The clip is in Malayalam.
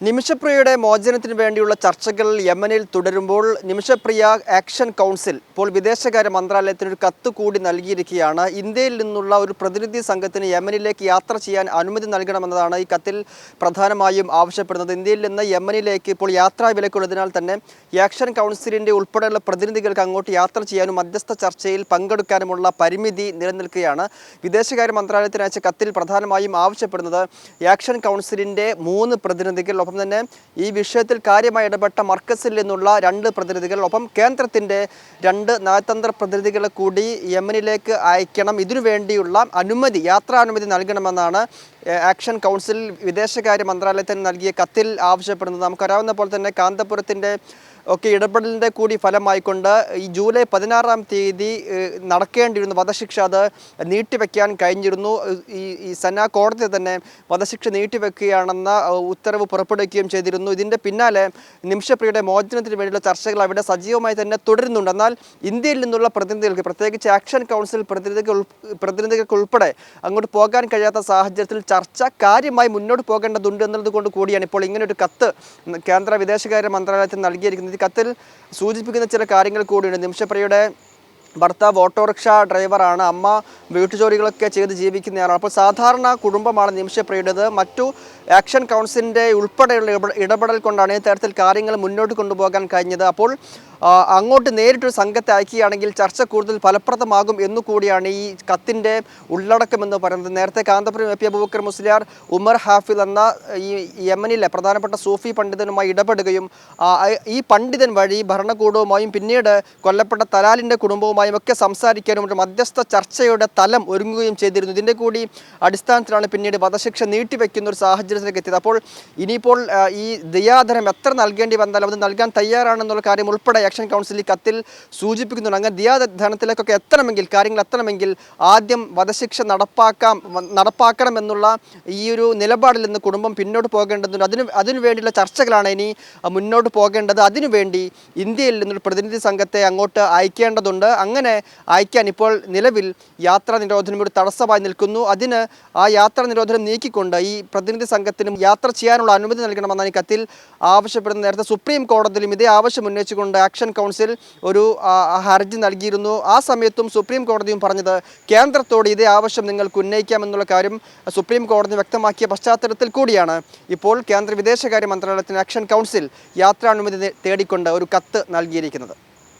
നിമിഷപ്രിയയുടെ മോചനത്തിന് വേണ്ടിയുള്ള ചർച്ചകൾ യമനിൽ തുടരുമ്പോൾ നിമിഷപ്രിയ ആക്ഷൻ കൗൺസിൽ ഇപ്പോൾ വിദേശകാര്യ മന്ത്രാലയത്തിന് ഒരു കത്ത് കൂടി നൽകിയിരിക്കുകയാണ്. ഇന്ത്യയിൽ നിന്നുള്ള ഒരു പ്രതിനിധി സംഘത്തിന് യമനിലേക്ക് യാത്ര ചെയ്യാൻ അനുമതി നൽകണമെന്നതാണ് ഈ കത്തിൽ പ്രധാനമായും ആവശ്യപ്പെടുന്നത്. ഇന്ത്യയിൽ നിന്ന് യമനിലേക്ക് ഇപ്പോൾ യാത്രാ വിലക്കുള്ളതിനാൽ തന്നെ ഈ ആക്ഷൻ കൗൺസിലിൻ്റെ ഉൾപ്പെടെയുള്ള പ്രതിനിധികൾക്ക് അങ്ങോട്ട് യാത്ര ചെയ്യാനും മധ്യസ്ഥ ചർച്ചയിൽ പങ്കെടുക്കാനുമുള്ള പരിമിതി നിലനിൽക്കുകയാണ്. വിദേശകാര്യ മന്ത്രാലയത്തിന് അയച്ച കത്തിൽ പ്രധാനമായും ആവശ്യപ്പെടുന്നത് ഈ ആക്ഷൻ കൗൺസിലിൻ്റെ 3 പ്രതിനിധികൾ, ഒപ്പം തന്നെ ഈ വിഷയത്തിൽ കാര്യമായി ഇടപെട്ട മർക്കസിൽ നിന്നുള്ള 2 പ്രതിനിധികൾ, ഒപ്പം കേന്ദ്രത്തിൻ്റെ 2 നയതന്ത്ര പ്രതിനിധികളെ കൂടി യമനിലേക്ക് അയക്കണം. ഇതിനു വേണ്ടിയുള്ള യാത്രാനുമതി നൽകണമെന്നാണ് ആക്ഷൻ കൗൺസിൽ വിദേശകാര്യ മന്ത്രാലയത്തിന് നൽകിയ കത്തിൽ ആവശ്യപ്പെടുന്നത്. നമുക്കറിയാവുന്ന പോലെ തന്നെ കാന്തപുരത്തിൻ്റെ ഇടപെടലിൻ്റെ കൂടി ഫലമായിക്കൊണ്ട് ഈ ജൂലൈ 16-ാം തീയതി നടക്കേണ്ടിയിരുന്നു വധശിക്ഷ, അത് നീട്ടിവെക്കാൻ കഴിഞ്ഞിരുന്നു. ഈ സന്ന കോടതി തന്നെ വധശിക്ഷ നീട്ടിവെക്കുകയാണെന്ന ഉത്തരവ് പുറപ്പെടുവിക്കുകയും ചെയ്തിരുന്നു. ഇതിൻ്റെ പിന്നാലെ നിമിഷപ്രിയയുടെ മോചനത്തിന് വേണ്ടിയുള്ള ചർച്ചകൾ അവിടെ സജീവമായി തന്നെ തുടരുന്നുണ്ട്. എന്നാൽ ഇന്ത്യയിൽ നിന്നുള്ള പ്രതിനിധികൾക്ക്, പ്രത്യേകിച്ച് ആക്ഷൻ കൗൺസിൽ പ്രതിനിധികൾക്കുൾപ്പെടെ അങ്ങോട്ട് പോകാൻ കഴിയാത്ത സാഹചര്യത്തിൽ ചർച്ച കാര്യമായി മുന്നോട്ട് പോകേണ്ടതുണ്ട് എന്നതുകൊണ്ട് കൂടിയാണ് ഇപ്പോൾ ഇങ്ങനൊരു കത്ത് കേന്ദ്ര വിദേശകാര്യ മന്ത്രാലയത്തിന് നൽകിയിരിക്കുന്നത്. ഈ കത്തിൽ സൂചിപ്പിക്കുന്ന ചില കാര്യങ്ങൾ കൂടിയുണ്ട്. നിമിഷപ്രിയയുടെ ഭർത്താവ് ഓട്ടോറിക്ഷ ഡ്രൈവറാണ്, അമ്മ വീട്ടുജോലികളൊക്കെ ചെയ്ത് ജീവിക്കുന്നയാളാണ്. അപ്പോൾ സാധാരണ കുടുംബമാണ് നിമിഷപ്രിയയുടേത്. മറ്റു ആക്ഷൻ കൗൺസിലിൻ്റെ ഉൾപ്പെടെയുള്ള ഇടപെടൽ കൊണ്ടാണ് ഈ തരത്തിൽ കാര്യങ്ങൾ മുന്നോട്ട് കൊണ്ടുപോകാൻ കഴിഞ്ഞത്. അപ്പോൾ അങ്ങോട്ട് നേരിട്ടൊരു സംഘത്തെ അയക്കുകയാണെങ്കിൽ ചർച്ച കൂടുതൽ ഫലപ്രദമാകും എന്നുകൂടിയാണ് ഈ കത്തിൻ്റെ ഉള്ളടക്കമെന്ന് പറയുന്നത്. നേരത്തെ കാന്തപുരം എ പി അബൂബക്കർ മുസ്ലിയാർ ഉമർ ഹാഫിൽ എന്ന ഈ യമനിലെ പ്രധാനപ്പെട്ട സൂഫി പണ്ഡിതനുമായി ഇടപെടുകയും ഈ പണ്ഡിതൻ വഴി ഭരണകൂടവുമായും പിന്നീട് കൊല്ലപ്പെട്ട തലാലിൻ്റെ കുടുംബവുമായും ഒക്കെ സംസാരിക്കാനും ഒരു മധ്യസ്ഥ ചർച്ചയുടെ തലം ഒരുങ്ങുകയും ചെയ്തിരുന്നു. ഇതിൻ്റെ കൂടി അടിസ്ഥാനത്തിലാണ് പിന്നീട് വധശിക്ഷ നീട്ടിവെക്കുന്ന ഒരു സാഹചര്യത്തിലേക്ക് എത്തിയത്. അപ്പോൾ ഇനിയിപ്പോൾ ഈ ദയാധനം എത്ര നൽകേണ്ടി വന്നാലും അത് നൽകാൻ തയ്യാറാണെന്നുള്ള കാര്യം ഉൾപ്പെടെ ആക്ഷൻ കൗൺസിൽ ഈ കത്തിൽ സൂചിപ്പിക്കുന്നുണ്ട്. അങ്ങനെ ദിയാധനത്തിലേക്കൊക്കെ കാര്യങ്ങൾ എത്തണമെങ്കിൽ ആദ്യം വധശിക്ഷ നടപ്പാക്കണമെന്നുള്ള ഈ ഒരു നിലപാടിൽ നിന്ന് കുടുംബം പിന്നോട്ട് പോകേണ്ടതുണ്ട്. അതിനു വേണ്ടിയുള്ള ചർച്ചകളാണ് ഇനി മുന്നോട്ട് പോകേണ്ടത്. അതിനുവേണ്ടി ഇന്ത്യയിൽ നിന്നൊരു പ്രതിനിധി സംഘത്തെ അങ്ങോട്ട് അയക്കേണ്ടതുണ്ട്. അങ്ങനെ അയക്കാൻ ഇപ്പോൾ നിലവിൽ യാത്രാ നിരോധനം ഒരു തടസ്സമായി നിൽക്കുന്നു. അതിന് ആ യാത്രാ നിരോധനം നീക്കിക്കൊണ്ട് ഈ പ്രതിനിധി സംഘത്തിനും യാത്ര ചെയ്യാനുള്ള അനുമതി നൽകണമെന്നാണ് ഈ കത്തിൽ ആവശ്യപ്പെടുന്നത്. നേരത്തെ സുപ്രീം കോടതിയിലും ഇതേ ആവശ്യം ഉന്നയിച്ചുകൊണ്ട് ആക്ഷൻ കൗൺസിൽ ഒരു ഹർജി നൽകിയിരുന്നു. ആ സമയത്തും സുപ്രീം കോടതിയും പറഞ്ഞത് കേന്ദ്രത്തോട് ഇതേ ആവശ്യം നിങ്ങൾക്ക് ഉന്നയിക്കാമെന്നുള്ള കാര്യം സുപ്രീം കോടതി വ്യക്തമാക്കിയ പശ്ചാത്തലത്തിൽ കൂടിയാണ് ഇപ്പോൾ കേന്ദ്ര വിദേശകാര്യ മന്ത്രാലയത്തിന് ആക്ഷൻ കൗൺസിൽ യാത്രാനുമതി തേടിക്കൊണ്ട് ഒരു കത്ത് നൽകിയിരിക്കുന്നത്.